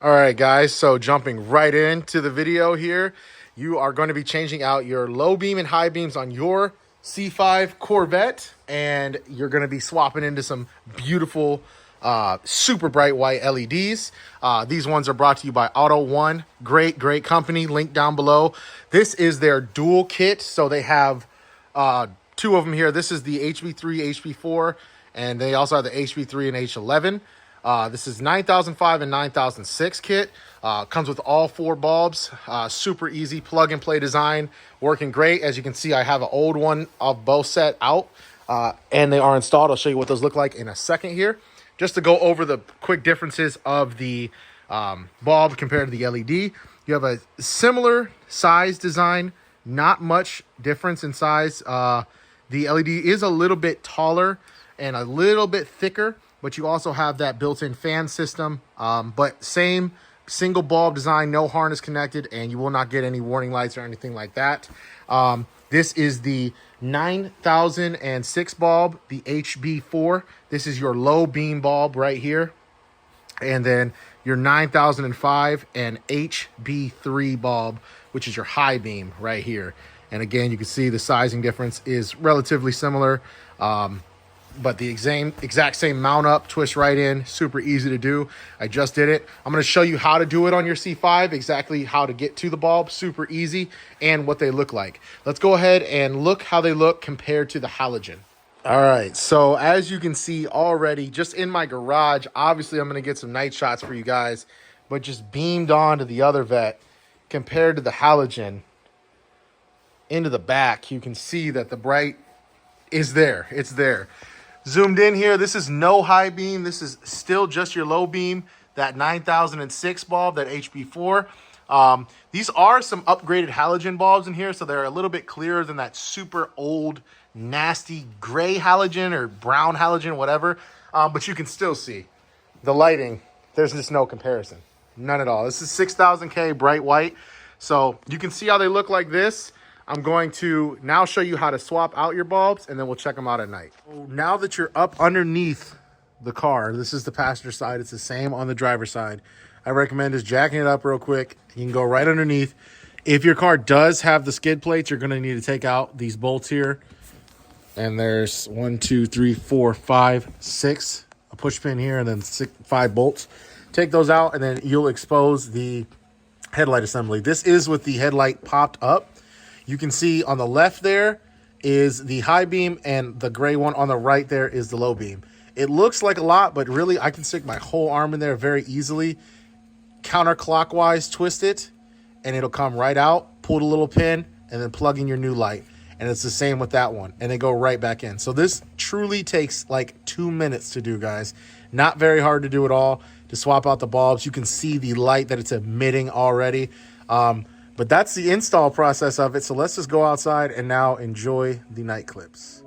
All right, guys, so jumping right into the video here, you are going to be changing out your low beam and high beams on your C5 Corvette, and you're going to be swapping into some beautiful, super bright white LEDs. These ones are brought to you by Auto One. Great company, link down below. This is their dual kit, so they have two of them here. This is the HB3, HB4, and they also have the HB3 and H11. This is 9005 and 9006 kit. Comes with all four bulbs. Super easy plug and play design, working great. As you can see, I have an old one of both set out, and they are installed. I'll show you what those look like in a second here. Just to go over the quick differences of the bulb compared to the LED. You have a similar size design, not much difference in size. The LED is a little bit taller and a little bit thicker, but you also have that built-in fan system, but same single bulb design, no harness connected, and you will not get any warning lights or anything like that. This is the 9006 bulb, the HB4. This is your low beam bulb right here. And then your 9005 and HB3 bulb, which is your high beam right here. And again, you can see the sizing difference is relatively similar. But the exact same mount up, twist right in, super easy to do. I just did it. I'm going to show you how to do it on your C5, exactly how to get to the bulb, super easy, and what they look like. Let's go ahead and look how they look compared to the halogen. All right, so as you can see already, just in my garage, obviously I'm going to get some night shots for you guys, but just beamed on to the other vet compared to the halogen into the back, you can see that the bright is there. It's there. Zoomed in here, this is no high beam. This is still just your low beam, that 9006 bulb, that HB4. These are some upgraded halogen bulbs in here, so they're a little bit clearer than that super old, nasty gray halogen or brown halogen, whatever. But you can still see the lighting. There's just no comparison. None at all. This is 6000K bright white. So you can see how they look like this. I'm going to now show you how to swap out your bulbs, and then we'll check them out at night. Now that you're up underneath the car, this is the passenger side. It's the same on the driver's side. I recommend just jacking it up real quick. You can go right underneath. If your car does have the skid plates, you're going to need to take out these bolts here. And there's 1, 2, 3, 4, 5, 6. A push pin here, and then 5 bolts. Take those out, and then you'll expose the headlight assembly. This is with the headlight popped up. You can see on the left there is the high beam, and the gray one on the right there is the low beam. It looks like a lot, but really I can stick my whole arm in there very easily. Counterclockwise twist it, and it'll come right out. Pull the little pin, and then plug in your new light. And it's the same with that one, and then go right back in. So this truly takes like 2 minutes to do, guys. Not very hard to do at all. To swap out the bulbs, you can see the light that it's emitting already. But that's the install process of it. So let's just go outside and now enjoy the night clips.